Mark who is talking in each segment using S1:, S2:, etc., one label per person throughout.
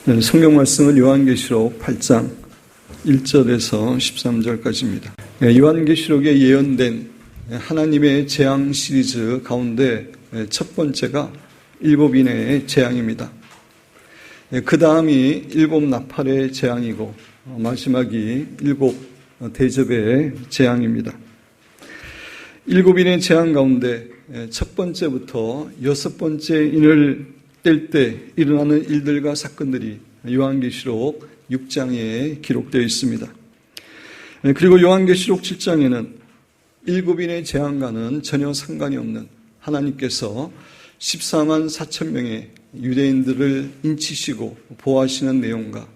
S1: 네, 성경 말씀은 요한계시록 8장 1절에서 13절까지입니다. 요한계시록에 예언된 하나님의 재앙 시리즈 가운데 첫 번째가 일곱인의 재앙입니다. 그 다음이 일곱 나팔의 재앙이고 마지막이 일곱 대접의 재앙입니다. 일곱인의 재앙 가운데 첫 번째부터 여섯 번째 인을 뗄 때 일어나는 일들과 사건들이 요한계시록 6장에 기록되어 있습니다. 그리고 요한계시록 7장에는 일곱인의 재앙과는 전혀 상관이 없는 하나님께서 14만 4천 명의 유대인들을 인치시고 보호하시는 내용과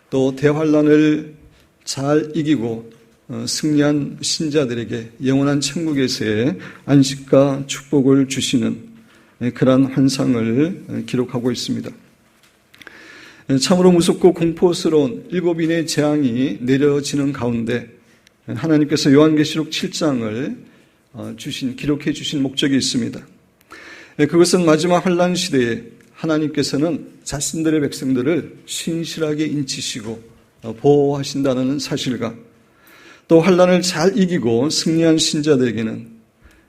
S1: 또 대환란을 잘 이기고 승리한 신자들에게 영원한 천국에서의 안식과 축복을 주시는 그러한 환상을 기록하고 있습니다. 참으로 무섭고 공포스러운 일곱인의 재앙이 내려지는 가운데 하나님께서 요한계시록 7장을 기록해 주신 목적이 있습니다. 그것은 마지막 환란 시대에 하나님께서는 자신들의 백성들을 신실하게 인치시고 보호하신다는 사실과 또 환란을 잘 이기고 승리한 신자들에게는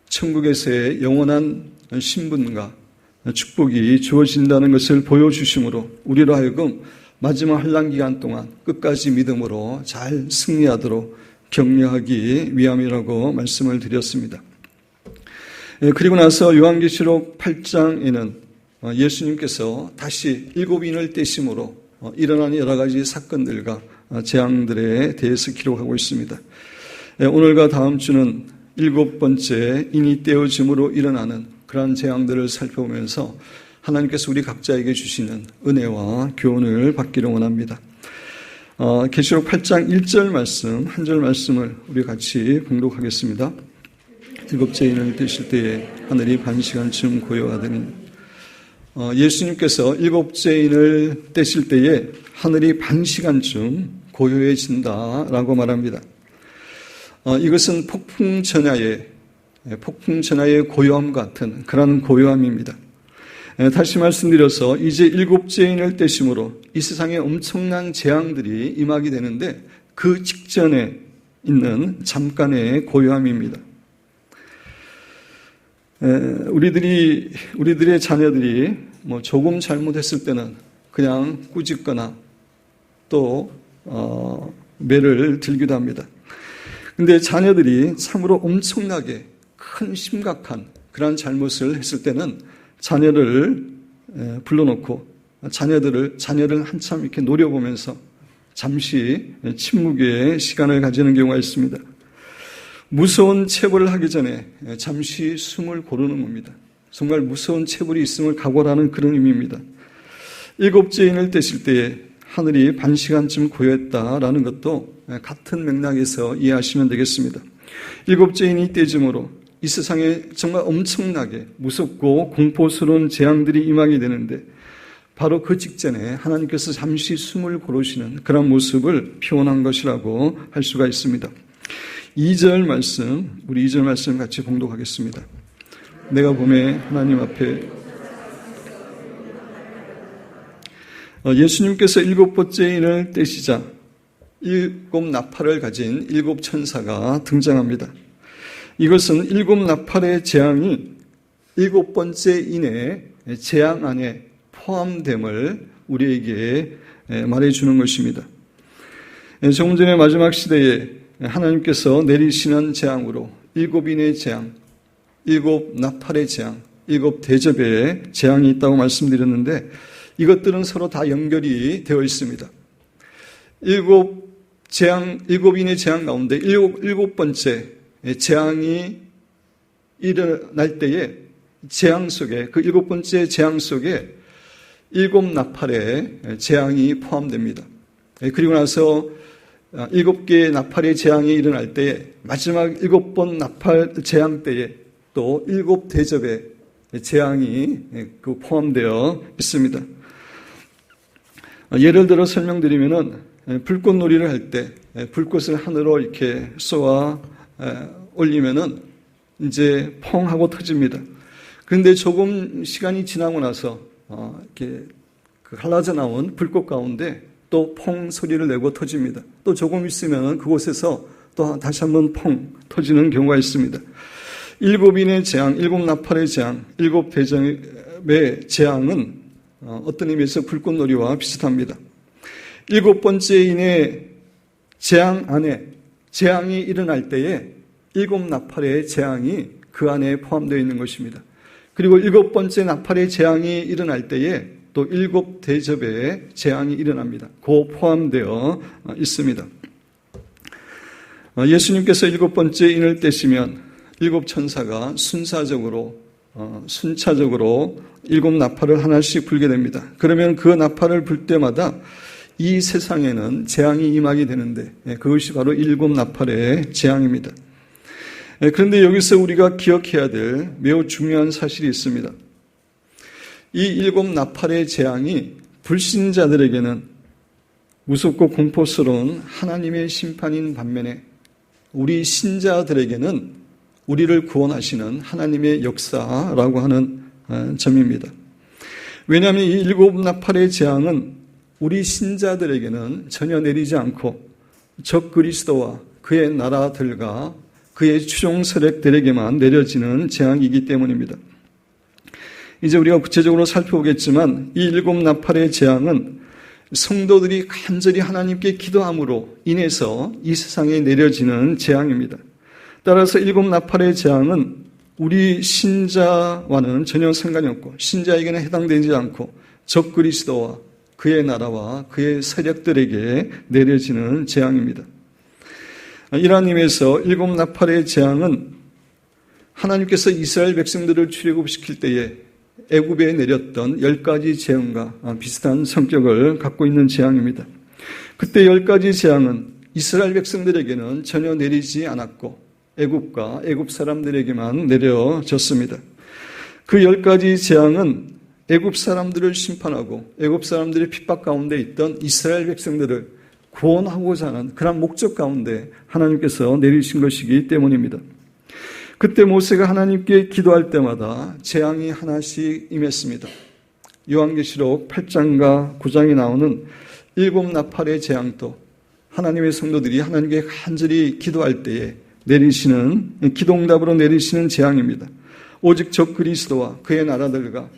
S1: 천국에서의 영원한 신분과 축복이 주어진다는 것을 보여주심으로 우리로 하여금 마지막 환란 기간 동안 끝까지 믿음으로 잘 승리하도록 격려하기 위함이라고 말씀을 드렸습니다. 그리고 나서 요한계시록 8장에는 예수님께서 다시 일곱인을 떼심으로 일어난 여러 가지 사건들과 재앙들에 대해서 기록하고 있습니다. 오늘과 다음 주는 일곱 번째 인이 떼어짐으로 일어나는 그러한 재앙들을 살펴보면서 하나님께서 우리 각자에게 주시는 은혜와 교훈을 받기를 원합니다. 계시록 8장 1절 말씀, 한 절 말씀을 우리 같이 봉독하겠습니다. 일곱째 인을 떼실 때에 하늘이 반시간쯤 고요하더니 예수님께서 일곱째 인을 떼실 때에 하늘이 반시간쯤 고요해진다라고 말합니다. 이것은 폭풍전야의 고요함 같은 그런 고요함입니다. 다시 말씀드려서 이제 일곱째 인을 떼심으로 이 세상에 엄청난 재앙들이 임하게 되는데 그 직전에 있는 잠깐의 고요함입니다. 우리들의 자녀들이 조금 잘못했을 때는 그냥 꾸짖거나 또 매를 들기도 합니다. 근데 자녀들이 참으로 엄청나게 큰 심각한 그런 잘못을 했을 때는 자녀를 불러놓고 자녀를 한참 이렇게 노려보면서 잠시 침묵의 시간을 가지는 경우가 있습니다. 무서운 체벌을 하기 전에 잠시 숨을 고르는 겁니다. 정말 무서운 체벌이 있음을 각오하는 그런 의미입니다. 일곱째 인을 떼실 때에 하늘이 반시간쯤 고요했다라는 것도 같은 맥락에서 이해하시면 되겠습니다. 일곱째 인이 떼짐으로 이 세상에 정말 엄청나게 무섭고 공포스러운 재앙들이 임하게 되는데 바로 그 직전에 하나님께서 잠시 숨을 고르시는 그런 모습을 표현한 것이라고 할 수가 있습니다. 2절 말씀, 우리 2절 말씀 같이 봉독하겠습니다. 내가 봄에 하나님 앞에 예수님께서 일곱 번째 인을 떼시자 일곱 나팔을 가진 일곱 천사가 등장합니다. 이것은 일곱 나팔의 재앙이 일곱 번째 인의 재앙 안에 포함됨을 우리에게 말해주는 것입니다. 조금 전에 마지막 시대에 하나님께서 내리시는 재앙으로 일곱 인의 재앙, 일곱 나팔의 재앙, 일곱 대접의 재앙이 있다고 말씀드렸는데 이것들은 서로 다 연결이 되어 있습니다. 일곱인의 재앙 가운데 일곱 번째 재앙이 일어날 때에 재앙 속에 그 일곱 번째 재앙 속에 일곱 나팔의 재앙이 포함됩니다. 그리고 나서 일곱 개의 나팔의 재앙이 일어날 때에 마지막 일곱 번 나팔 재앙 때에 또 일곱 대접의 재앙이 포함되어 있습니다. 예를 들어 설명드리면은 불꽃놀이를 할 때 불꽃을 하늘로 이렇게 쏘아 올리면은 이제 펑 하고 터집니다. 그런데 조금 시간이 지나고 나서 이렇게 갈라져 나온 불꽃 가운데 또 퐁 소리를 내고 터집니다. 또 조금 있으면 그곳에서 또 다시 한번 퐁 터지는 경우가 있습니다. 7인의 재앙, 7나팔의 재앙, 7대접의 재앙은 어떤 의미에서 불꽃놀이와 비슷합니다. 7번째 인의 재앙 안에 재앙이 일어날 때에 7나팔의 재앙이 그 안에 포함되어 있는 것입니다. 그리고 7번째 나팔의 재앙이 일어날 때에 또 7대접의 재앙이 일어납니다. 그 포함되어 있습니다. 예수님께서 7번째 인을 떼시면 7천사가 순차적으로 7나팔을 하나씩 불게 됩니다. 그러면 그 나팔을 불 때마다 이 세상에는 재앙이 임하게 되는데 그것이 바로 7나팔의 재앙입니다. 그런데 여기서 우리가 기억해야 될 매우 중요한 사실이 있습니다. 이 7나팔의 재앙이 불신자들에게는 무섭고 공포스러운 하나님의 심판인 반면에 우리 신자들에게는 우리를 구원하시는 하나님의 역사라고 하는 점입니다. 왜냐하면 이 7나팔의 재앙은 우리 신자들에게는 전혀 내리지 않고 적 그리스도와 그의 나라들과 그의 추종 세력들에게만 내려지는 재앙이기 때문입니다. 이제 우리가 구체적으로 살펴보겠지만 이 7나팔의 재앙은 성도들이 간절히 하나님께 기도함으로 인해서 이 세상에 내려지는 재앙입니다. 따라서 7나팔의 재앙은 우리 신자와는 전혀 상관이 없고 신자에게는 해당되지 않고 적 그리스도와 그의 나라와 그의 세력들에게 내려지는 재앙입니다. 이러한 의미에서 7나팔의 재앙은 하나님께서 이스라엘 백성들을 출애굽시킬 때에 애굽에 내렸던 10가지 재앙과 비슷한 성격을 갖고 있는 재앙입니다. 그때 10가지 재앙은 이스라엘 백성들에게는 전혀 내리지 않았고 애굽과 애굽 사람들에게만 내려졌습니다. 그 10가지 재앙은 애굽 사람들을 심판하고 애굽 사람들의 핍박 가운데 있던 이스라엘 백성들을 구원하고자 하는 그런 목적 가운데 하나님께서 내리신 것이기 때문입니다. 그때 모세가 하나님께 기도할 때마다 재앙이 하나씩 임했습니다. 요한계시록 8장과 9장에 나오는 7나팔의 재앙도 하나님의 성도들이 하나님께 간절히 기도할 때에 내리시는 기도응답으로 내리시는 재앙입니다. 오직 적 그리스도와 그의 나라들과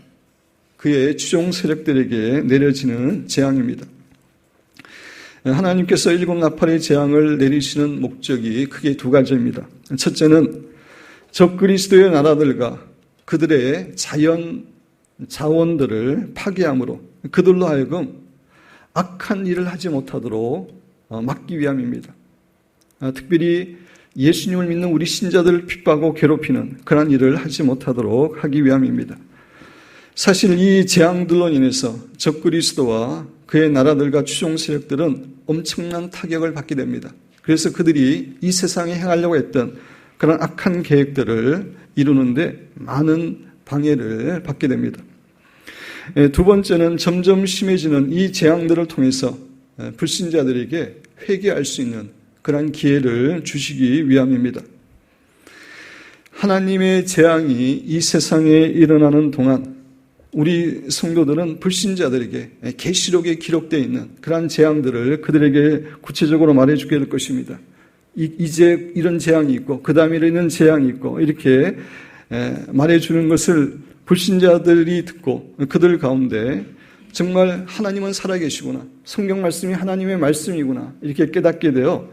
S1: 그의 추종 세력들에게 내려지는 재앙입니다. 하나님께서 7나팔의 재앙을 내리시는 목적이 크게 두 가지입니다. 첫째는 적 그리스도의 나라들과 그들의 자원들을 파괴함으로 그들로 하여금 악한 일을 하지 못하도록 막기 위함입니다. 특별히 예수님을 믿는 우리 신자들을 핍박하고 괴롭히는 그런 일을 하지 못하도록 하기 위함입니다. 사실 이 재앙들로 인해서 적 그리스도와 그의 나라들과 추종 세력들은 엄청난 타격을 받게 됩니다. 그래서 그들이 이 세상에 행하려고 했던 그런 악한 계획들을 이루는데 많은 방해를 받게 됩니다. 두 번째는 점점 심해지는 이 재앙들을 통해서 불신자들에게 회개할 수 있는 그런 기회를 주시기 위함입니다. 하나님의 재앙이 이 세상에 일어나는 동안 우리 성도들은 불신자들에게 계시록에 기록되어 있는 그런 재앙들을 그들에게 구체적으로 말해주게 될 것입니다. 이제 이런 재앙이 있고 그 다음에 이런 재앙이 있고 이렇게 말해주는 것을 불신자들이 듣고 그들 가운데 정말 하나님은 살아계시구나, 성경 말씀이 하나님의 말씀이구나 이렇게 깨닫게 되어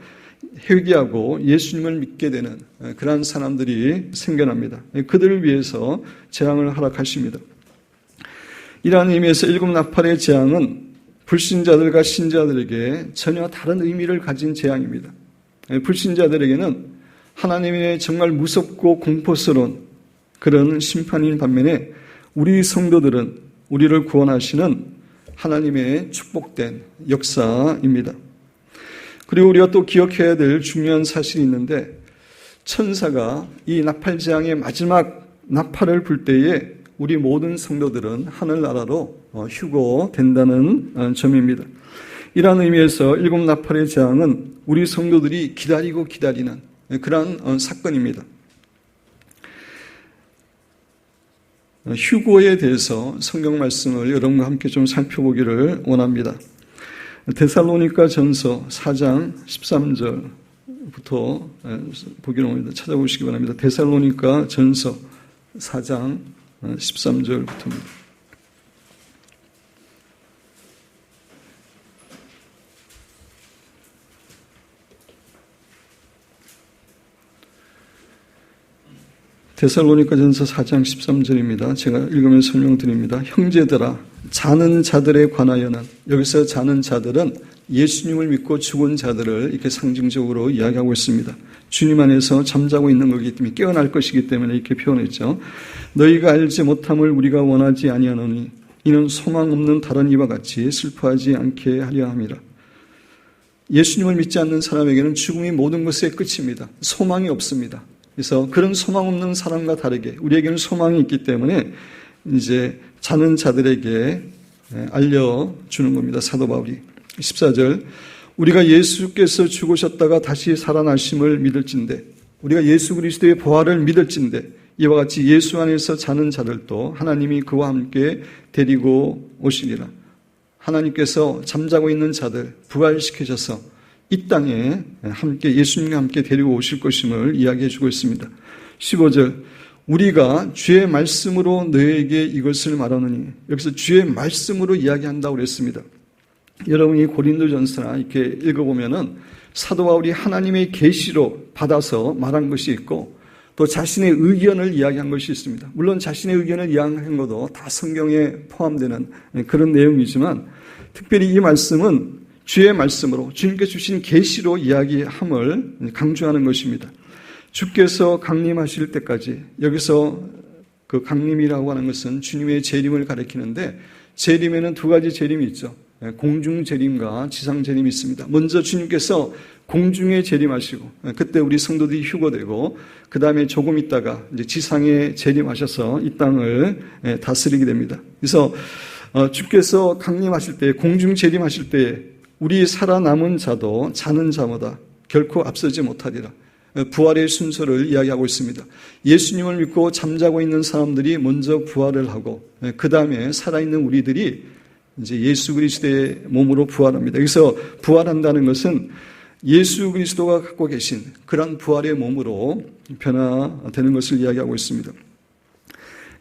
S1: 회개하고 예수님을 믿게 되는 그러한 사람들이 생겨납니다. 그들을 위해서 재앙을 허락하십니다. 이러한 의미에서 7나팔의 재앙은 불신자들과 신자들에게 전혀 다른 의미를 가진 재앙입니다. 불신자들에게는 하나님의 정말 무섭고 공포스러운 그런 심판인 반면에 우리 성도들은 우리를 구원하시는 하나님의 축복된 역사입니다. 그리고 우리가 또 기억해야 될 중요한 사실이 있는데 천사가 이 나팔 재앙의 마지막 나팔을 불 때에 우리 모든 성도들은 하늘나라로 휴거된다는 점입니다. 이러한 의미에서 7나팔의 재앙은 우리 성도들이 기다리고 기다리는 그런 사건입니다. 7나팔의 재앙은 우리 성도들이 기다리고 기다리는 그런 사건입니다. 7나팔의 재앙은 우리 성도들이 기다리고 기다리는 그런 사건입니다. 7나팔의 재앙은 우리 성도들이 기다리고 기다리는 그런 사건입니다. 7나팔의 재앙은 우리 성도들이 기다리고 기다리는 그런 사건입니다. 휴거에 대해서 성경 말씀을 여러분과 함께 좀 살펴보기를 원합니다. 데살로니가 전서 4장 13절부터 보기를 원합니다. 찾아보시기 바랍니다. 데살로니가 전서 4장 13절부터입니다. 데살로니가전서 4장 13절입니다. 제가 읽으면서 설명드립니다. 형제들아, 자는 자들에 관하여는, 여기서 자는 자들은 예수님을 믿고 죽은 자들을 이렇게 상징적으로 이야기하고 있습니다. 주님 안에서 잠자고 있는 거기 때문에, 깨어날 것이기 때문에 이렇게 표현했죠. 너희가 알지 못함을 우리가 원하지 아니하노니 이는 소망 없는 다른 이와 같이 슬퍼하지 않게 하려 함이라. 예수님을 믿지 않는 사람에게는 죽음이 모든 것의 끝입니다. 소망이 없습니다. 그래서 그런 소망 없는 사람과 다르게 우리에게는 소망이 있기 때문에 이제 자는 자들에게 알려주는 겁니다. 사도 바울이. 14절, 우리가 예수께서 죽으셨다가 다시 살아나심을 믿을진대, 우리가 예수 그리스도의 부활을 믿을진대, 이와 같이 예수 안에서 자는 자들도 하나님이 그와 함께 데리고 오시리라. 하나님께서 잠자고 있는 자들 부활시키셔서 이 땅에 함께 예수님과 함께 데리고 오실 것임을 이야기해 주고 있습니다. 15절, 우리가 주의 말씀으로 너에게 이것을 말하느니, 여기서 주의 말씀으로 이야기한다고 그랬습니다. 여러분이 고린도전서나 이렇게 읽어보면은 사도 바울이 하나님의 계시로 받아서 말한 것이 있고 또 자신의 의견을 이야기한 것이 있습니다. 물론 자신의 의견을 이야기한 것도 다 성경에 포함되는 그런 내용이지만 특별히 이 말씀은 주의 말씀으로 주님께 주신 계시로 이야기함을 강조하는 것입니다. 주께서 강림하실 때까지, 여기서 그 강림이라고 하는 것은 주님의 재림을 가리키는데 재림에는 두 가지 재림이 있죠. 공중 재림과 지상 재림이 있습니다. 먼저 주님께서 공중에 재림하시고 그때 우리 성도들이 휴거되고 그 다음에 조금 있다가 이제 지상에 재림하셔서 이 땅을 다스리게 됩니다. 그래서 주께서 강림하실 때, 공중 재림하실 때 우리 살아남은 자도 자는 자보다 결코 앞서지 못하리라. 부활의 순서를 이야기하고 있습니다. 예수님을 믿고 잠자고 있는 사람들이 먼저 부활을 하고 그 다음에 살아있는 우리들이 이제 예수 그리스도의 몸으로 부활합니다. 여기서 부활한다는 것은 예수 그리스도가 갖고 계신 그런 부활의 몸으로 변화되는 것을 이야기하고 있습니다.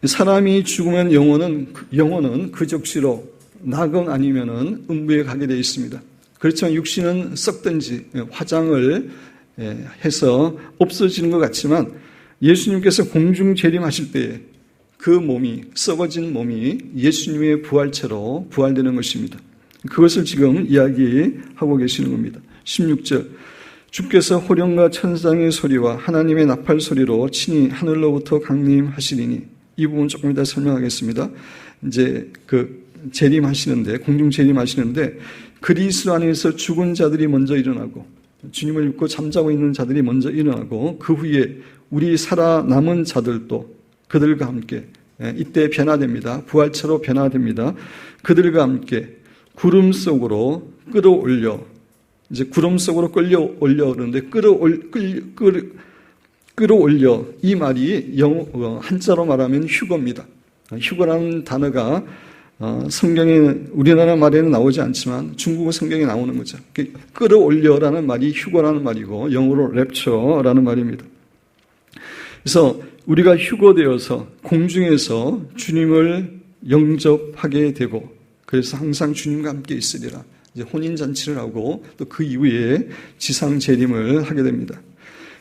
S1: 사람이 죽으면 영혼은 그 적시로 낙원 아니면은 음부에 가게 되어 있습니다. 그렇지만 육신은 썩든지 화장을 해서 없어지는 것 같지만 예수님께서 공중 재림하실 때에 그 몸이, 썩어진 몸이 예수님의 부활체로 부활되는 것입니다. 그것을 지금 이야기하고 계시는 겁니다. 16절, 주께서 호령과 천상의 소리와 하나님의 나팔 소리로 친히 하늘로부터 강림하시리니, 이 부분 조금 이따 설명하겠습니다. 이제 그 재림하시는데, 공중 재림하시는데 그리스도 안에서 죽은 자들이 먼저 일어나고 주님을 믿고 잠자고 있는 자들이 먼저 일어나고 그 후에 우리 살아남은 자들도 그들과 함께 이때 변화됩니다. 부활체로 변화됩니다. 그들과 함께 구름 속으로 끌어올려, 이제 구름 속으로 끌어올려 그러는데 끌어올려, 이 말이 한자로 말하면 휴거입니다. 휴거라는 단어가 성경에, 우리나라 말에는 나오지 않지만 중국어 성경에 나오는 거죠. 끌어올려라는 말이 휴거라는 말이고 영어로 랩처라는 말입니다. 그래서 우리가 휴거되어서 공중에서 주님을 영접하게 되고 그래서 항상 주님과 함께 있으리라. 이제 혼인잔치를 하고 또 그 이후에 지상 재림을 하게 됩니다.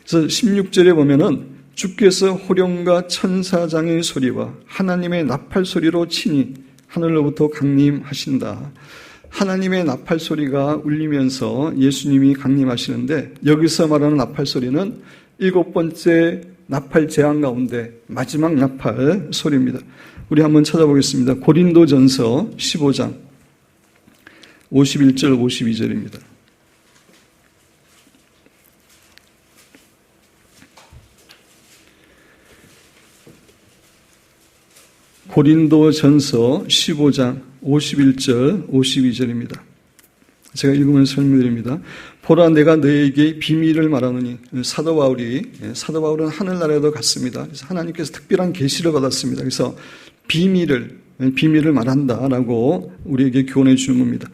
S1: 그래서 16절에 보면은 주께서 호령과 천사장의 소리와 하나님의 나팔 소리로 친히 하늘로부터 강림하신다. 하나님의 나팔 소리가 울리면서 예수님이 강림하시는데 여기서 말하는 나팔 소리는 7번째 나팔 재앙 가운데 마지막 나팔 소리입니다. 우리 한번 찾아보겠습니다. 고린도전서 15장 51절 52절입니다. 고린도전서 15장 51절 52절입니다. 제가 읽으면서 설명드립니다. 보라, 내가 너에게 비밀을 말하노니, 사도 바울은 하늘나라에도 갔습니다. 그래서 하나님께서 특별한 계시를 받았습니다. 그래서 비밀을 말한다라고 우리에게 교훈해 주는 겁니다.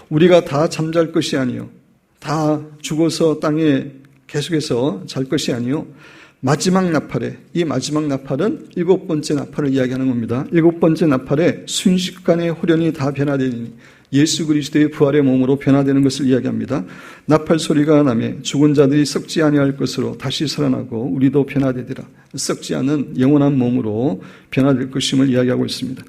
S1: 우리가 다 잠잘 것이 아니요, 다 죽어서 땅에 계속해서 잘 것이 아니요, 마지막 나팔에, 이 마지막 나팔은 7번째 나팔을 이야기하는 겁니다. 7번째 나팔에 순식간에 호련이 다 변화되니 예수 그리스도의 부활의 몸으로 변화되는 것을 이야기합니다. 나팔 소리가 나며 죽은 자들이 썩지 아니할 것으로 다시 살아나고 우리도 변화되리라. 썩지 않은 영원한 몸으로 변화될 것임을 이야기하고 있습니다.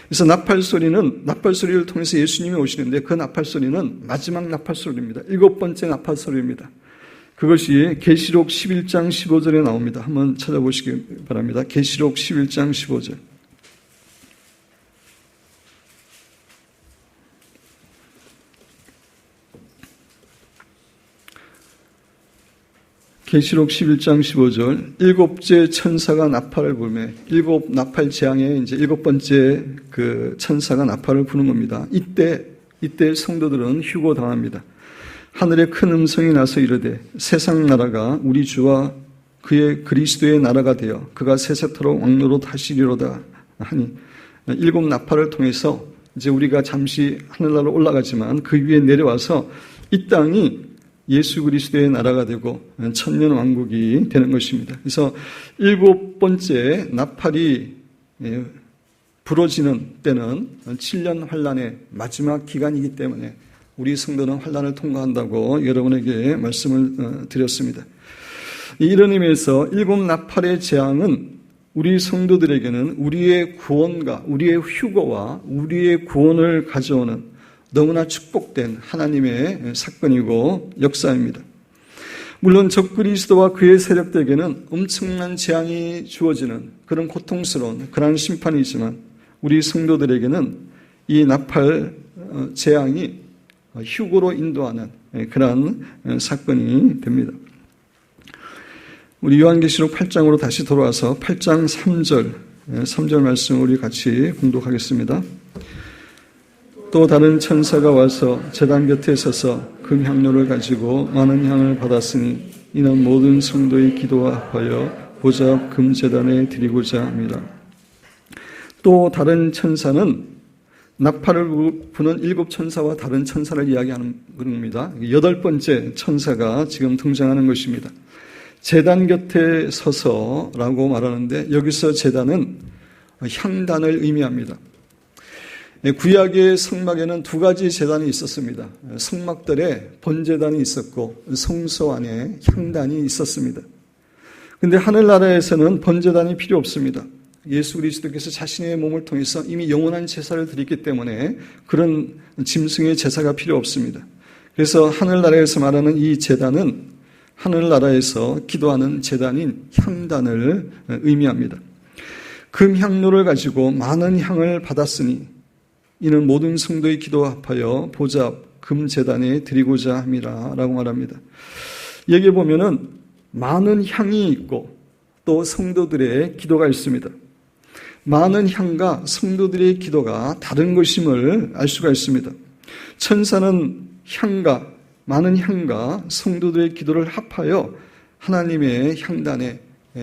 S1: 그래서 나팔 소리를 통해서 예수님이 오시는데 그 나팔 소리는 마지막 나팔 소리입니다. 7번째 나팔 소리입니다. 그것이 계시록 11장 15절에 나옵니다. 한번 찾아보시기 바랍니다. 계시록 11장 15절. 계시록 11장 15절, 7째 천사가 나팔을 불매, 7 나팔 재앙에 이제 7번째 그 천사가 나팔을 부는 겁니다. 이때 성도들은 휴고당합니다. 하늘에 큰 음성이 나서 이르되 세상 나라가 우리 주와 그의 그리스도의 나라가 되어 그가 세세토록 왕노로 다시리로다 하니, 7 나팔을 통해서 이제 우리가 잠시 하늘나라로 올라가지만 그 위에 내려와서 이 땅이 예수 그리스도의 나라가 되고 천년 왕국이 되는 것입니다. 그래서 7번째 나팔이 부러지는 때는 7년 환란의 마지막 기간이기 때문에 우리 성도는 환란을 통과한다고 여러분에게 말씀을 드렸습니다. 이런 의미에서 7 나팔의 재앙은 우리 성도들에게는 우리의 구원과 우리의 휴거와 우리의 구원을 가져오는 너무나 축복된 하나님의 사건이고 역사입니다. 물론 적그리스도와 그의 세력들에게는 엄청난 재앙이 주어지는 그런 고통스러운 그런 심판이지만 우리 성도들에게는 이 나팔 재앙이 휴고로 인도하는 그런 사건이 됩니다. 우리 요한계시록 8장으로 다시 돌아와서 8장 3절 말씀을 우리 같이 공독하겠습니다. 또 다른 천사가 와서 제단 곁에 서서 금향료를 가지고 많은 향을 받았으니 이는 모든 성도의 기도와 합하여 보좌 앞 금제단에 드리고자 합니다. 또 다른 천사는 나팔을 부는 7 천사와 다른 천사를 이야기하는 겁니다. 8번째 천사가 지금 등장하는 것입니다. 제단 곁에 서서라고 말하는데 여기서 제단은 향단을 의미합니다. 구약의 성막에는 2가지 제단이 있었습니다. 성막들에 번제단이 있었고 성소 안에 향단이 있었습니다. 그런데 하늘나라에서는 번제단이 필요 없습니다. 예수 그리스도께서 자신의 몸을 통해서 이미 영원한 제사를 드렸기 때문에 그런 짐승의 제사가 필요 없습니다. 그래서 하늘나라에서 말하는 이 제단은 하늘나라에서 기도하는 제단인 향단을 의미합니다. 금향로를 가지고 많은 향을 받았으니 이는 모든 성도의 기도와 합하여 보좌 앞 금제단에 드리고자 함이라 라고 말합니다. 여기에 보면은 많은 향이 있고 또 성도들의 기도가 있습니다. 많은 향과 성도들의 기도가 다른 것임을 알 수가 있습니다. 천사는 많은 향과 성도들의 기도를 합하여 하나님의 향단에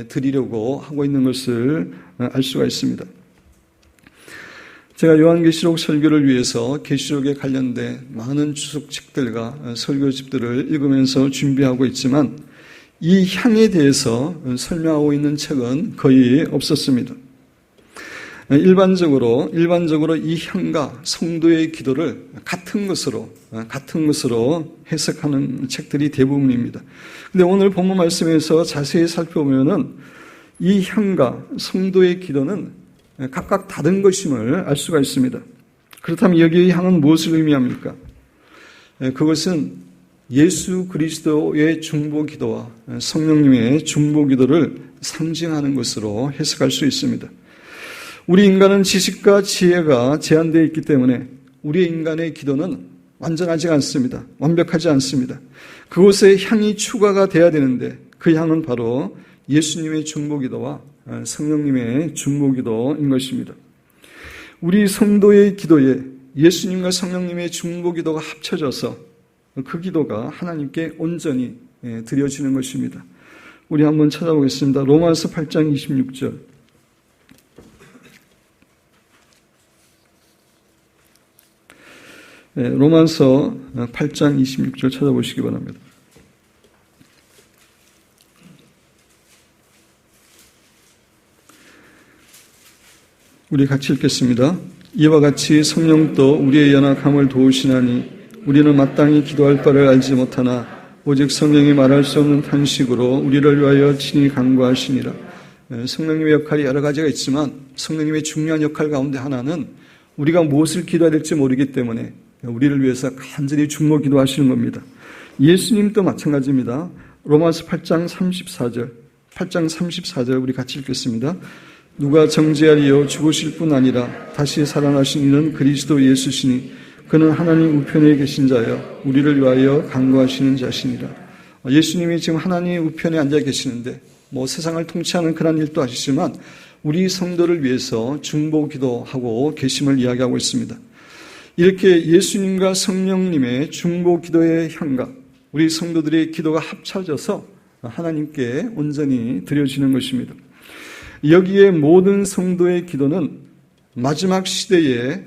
S1: 드리려고 하고 있는 것을 알 수가 있습니다. 제가 요한계시록 설교를 위해서 계시록에 관련된 많은 주석책들과 설교집들을 읽으면서 준비하고 있지만 이 향에 대해서 설명하고 있는 책은 거의 없었습니다. 일반적으로 이 향과 성도의 기도를 같은 것으로 해석하는 책들이 대부분입니다. 그런데 오늘 본문 말씀에서 자세히 살펴보면은 이 향과 성도의 기도는 각각 다른 것임을 알 수가 있습니다. 그렇다면 여기의 향은 무엇을 의미합니까? 그것은 예수 그리스도의 중보기도와 성령님의 중보기도를 상징하는 것으로 해석할 수 있습니다. 우리 인간은 지식과 지혜가 제한되어 있기 때문에 우리 인간의 기도는 완전하지 않습니다. 완벽하지 않습니다. 그곳에 향이 추가가 돼야 되는데 그 향은 바로 예수님의 중보기도와 성령님의 중보기도인 것입니다. 우리 성도의 기도에 예수님과 성령님의 중보기도가 합쳐져서 그 기도가 하나님께 온전히 드려지는 것입니다. 우리 한번 찾아보겠습니다. 로마서 8장 26절. 로마서 8장 26절 찾아보시기 바랍니다. 우리 같이 읽겠습니다. 이와 같이 성령도 우리의 연약함을 도우시나니 우리는 마땅히 기도할 바를 알지 못하나 오직 성령이 말할 수 없는 탄식으로 우리를 위하여 친히 간구하시니라. 성령님의 역할이 여러 가지가 있지만 성령님의 중요한 역할 가운데 하나는 우리가 무엇을 기도해야 될지 모르기 때문에 우리를 위해서 간절히 중보 기도하시는 겁니다. 예수님도 마찬가지입니다. 로마서 8장 34절 우리 같이 읽겠습니다. 누가 정죄하리요 죽으실 뿐 아니라 다시 살아나신 이는 그리스도 예수시니 그는 하나님 우편에 계신 자여 우리를 위하여 간구하시는 자시니라. 예수님이 지금 하나님 우편에 앉아 계시는데 세상을 통치하는 그런 일도 하시지만 우리 성도를 위해서 중보 기도하고 계심을 이야기하고 있습니다. 이렇게 예수님과 성령님의 중보 기도의 향각, 우리 성도들의 기도가 합쳐져서 하나님께 온전히 드려지는 것입니다. 여기에 모든 성도의 기도는 마지막 시대에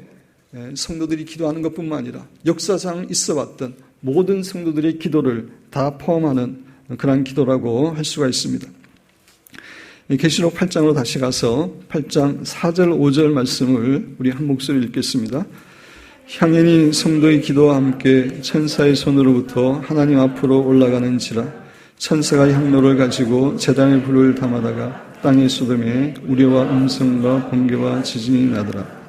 S1: 성도들이 기도하는 것뿐만 아니라 역사상 있어왔던 모든 성도들의 기도를 다 포함하는 그런 기도라고 할 수가 있습니다. 계시록 8장으로 다시 가서 8장 4절 5절 말씀을 우리 한 목소리 읽겠습니다. 향연이 성도의 기도와 함께 천사의 손으로부터 하나님 앞으로 올라가는지라. 천사가 향로를 가지고 제단의 불을 담아다가 땅의 소돔에 우레와 음성과 번개와 지진이 나더라.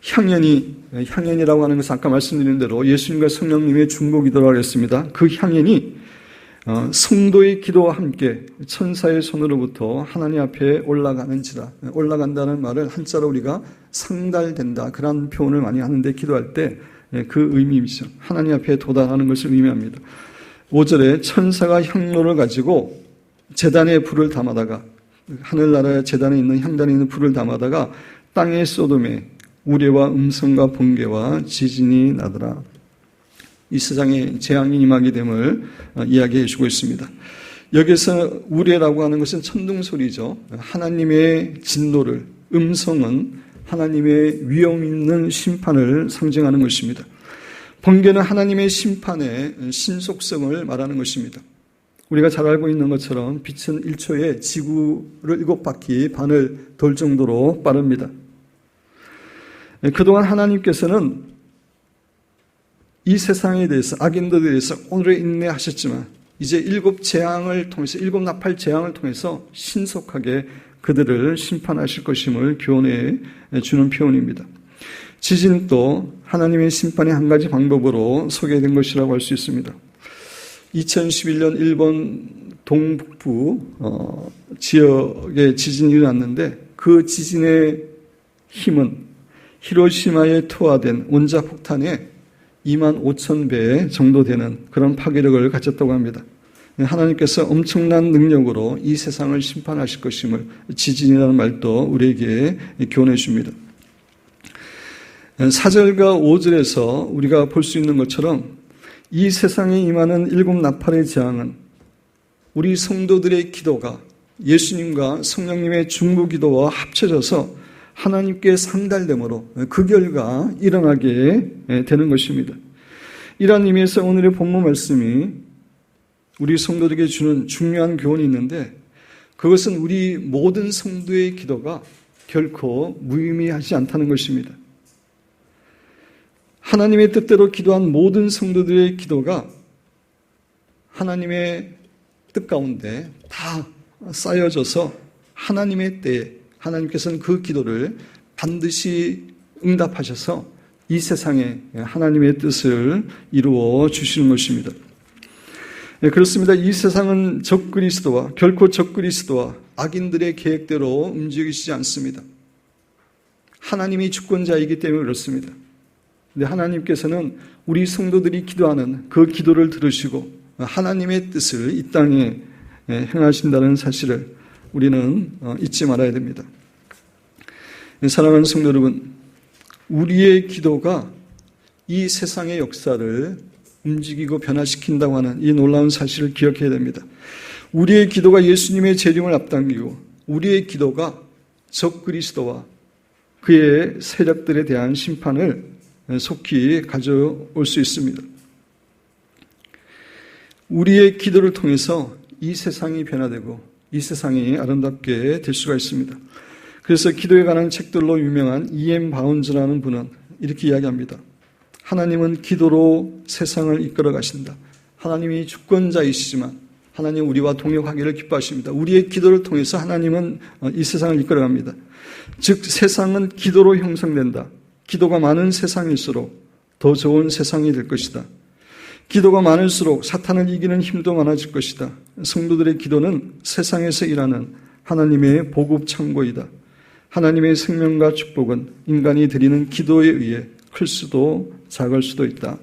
S1: 향연이라고 하는 것은 아까 말씀드린 대로 예수님과 성령님의 중보 기도라고 했습니다. 그 향연이 성도의 기도와 함께 천사의 손으로부터 하나님 앞에 올라가는지라. 올라간다는 말을 한자로 우리가 상달된다, 그런 표현을 많이 하는데 기도할 때 그 의미이죠. 하나님 앞에 도달하는 것을 의미합니다. 5절에 천사가 향로를 가지고 제단에 불을 담아다가, 하늘나라의 제단에 있는 향단에 있는 불을 담아다가 땅의 소돔에 우레와 음성과 번개와 지진이 나더라. 이 세상에 재앙이 임하게 됨을 이야기해 주고 있습니다. 여기서 우레라고 하는 것은 천둥소리죠. 하나님의 진노를, 음성은 하나님의 위험 있는 심판을 상징하는 것입니다. 번개는 하나님의 심판의 신속성을 말하는 것입니다. 우리가 잘 알고 있는 것처럼 빛은 1초에 지구를 7바퀴 반을 돌 정도로 빠릅니다. 그동안 하나님께서는 이 세상에 대해서, 악인들에 대해서 오늘에 인내하셨지만 이제 7 재앙을 통해서, 7 나팔 재앙을 통해서 신속하게 그들을 심판하실 것임을 교훈해 주는 표현입니다. 지진도 하나님의 심판의 한 가지 방법으로 소개된 것이라고 할 수 있습니다. 2011년 일본 동북부 지역에 지진이 일어났는데 그 지진의 힘은 히로시마에 투하된 원자폭탄의 25,000배 정도 되는 그런 파괴력을 가졌다고 합니다. 하나님께서 엄청난 능력으로 이 세상을 심판하실 것임을 지진이라는 말도 우리에게 교훈해 줍니다. 4절과 5절에서 우리가 볼 수 있는 것처럼 이 세상에 임하는 7 나팔의 재앙은 우리 성도들의 기도가 예수님과 성령님의 중보 기도와 합쳐져서 하나님께 상달됨으로 그 결과 일어나게 되는 것입니다. 이러한 의미에서 오늘의 본문 말씀이 우리 성도들에게 주는 중요한 교훈이 있는데, 그것은 우리 모든 성도의 기도가 결코 무의미하지 않다는 것입니다. 하나님의 뜻대로 기도한 모든 성도들의 기도가 하나님의 뜻 가운데 다 쌓여져서 하나님의 때에 하나님께서는 그 기도를 반드시 응답하셔서 이 세상에 하나님의 뜻을 이루어 주시는 것입니다. 그렇습니다. 이 세상은 적그리스도와, 결코 적그리스도와 악인들의 계획대로 움직이시지 않습니다. 하나님이 주권자이기 때문에 그렇습니다. 근데 하나님께서는 우리 성도들이 기도하는 그 기도를 들으시고 하나님의 뜻을 이 땅에 행하신다는 사실을 우리는 잊지 말아야 됩니다. 사랑하는 성도 여러분, 우리의 기도가 이 세상의 역사를 움직이고 변화시킨다고 하는 이 놀라운 사실을 기억해야 됩니다. 우리의 기도가 예수님의 재림을 앞당기고 우리의 기도가 적그리스도와 그의 세력들에 대한 심판을 속히 가져올 수 있습니다. 우리의 기도를 통해서 이 세상이 변화되고 이 세상이 아름답게 될 수가 있습니다. 그래서 기도에 관한 책들로 유명한 E.M. 바운즈라는 분은 이렇게 이야기합니다. 하나님은 기도로 세상을 이끌어 가신다. 하나님이 주권자이시지만 하나님 우리와 동역하기를 기뻐하십니다. 우리의 기도를 통해서 하나님은 이 세상을 이끌어 갑니다. 즉 세상은 기도로 형성된다. 기도가 많은 세상일수록 더 좋은 세상이 될 것이다. 기도가 많을수록 사탄을 이기는 힘도 많아질 것이다. 성도들의 기도는 세상에서 일하는 하나님의 보급 창고이다. 하나님의 생명과 축복은 인간이 드리는 기도에 의해 클 수도 작을 수도 있다.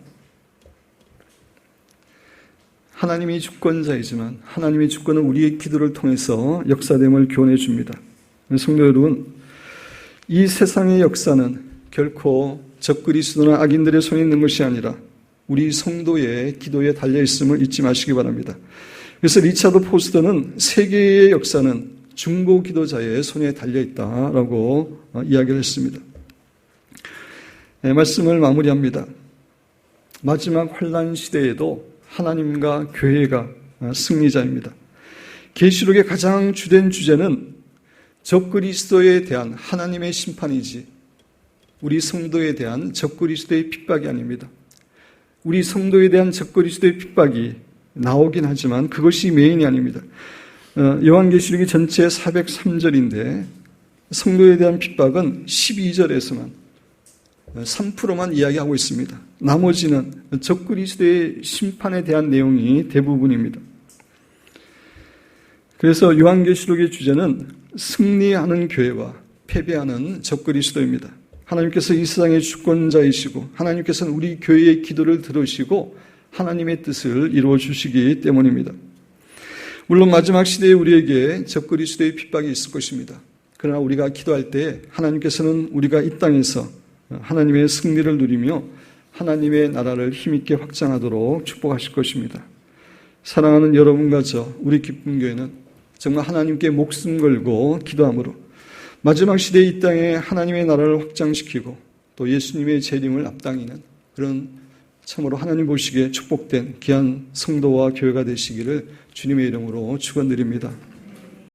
S1: 하나님이 주권자이지만 하나님의 주권은 우리의 기도를 통해서 역사됨을 교훈해 줍니다. 성도 여러분, 이 세상의 역사는 결코 적그리스도나 악인들의 손에 있는 것이 아니라 우리 성도의 기도에 달려있음을 잊지 마시기 바랍니다. 그래서 리차드 포스터는 세계의 역사는 중보 기도자의 손에 달려있다라고 이야기를 했습니다. 말씀을 마무리합니다. 마지막 환난 시대에도 하나님과 교회가 승리자입니다. 계시록의 가장 주된 주제는 적그리스도에 대한 하나님의 심판이지 우리 성도에 대한 적그리스도의 핍박이 아닙니다. 우리 성도에 대한 적그리스도의 핍박이 나오긴 하지만 그것이 메인이 아닙니다. 요한계시록이 전체 403절인데 성도에 대한 핍박은 12절에서만 3%만 이야기하고 있습니다. 나머지는 적그리스도의 심판에 대한 내용이 대부분입니다. 그래서 요한계시록의 주제는 승리하는 교회와 패배하는 적그리스도입니다. 하나님께서 이 세상의 주권자이시고 하나님께서는 우리 교회의 기도를 들으시고 하나님의 뜻을 이루어 주시기 때문입니다. 물론 마지막 시대에 우리에게 적그리스도의 핍박이 있을 것입니다. 그러나 우리가 기도할 때 하나님께서는 우리가 이 땅에서 하나님의 승리를 누리며 하나님의 나라를 힘있게 확장하도록 축복하실 것입니다. 사랑하는 여러분과 저 우리 기쁨교회는 정말 하나님께 목숨 걸고 기도함으로 마지막 시대의 이 땅에 하나님의 나라를 확장시키고 또 예수님의 재림을 앞당기는 그런 참으로 하나님 보시기에 축복된 귀한 성도와 교회가 되시기를 주님의 이름으로 축원드립니다.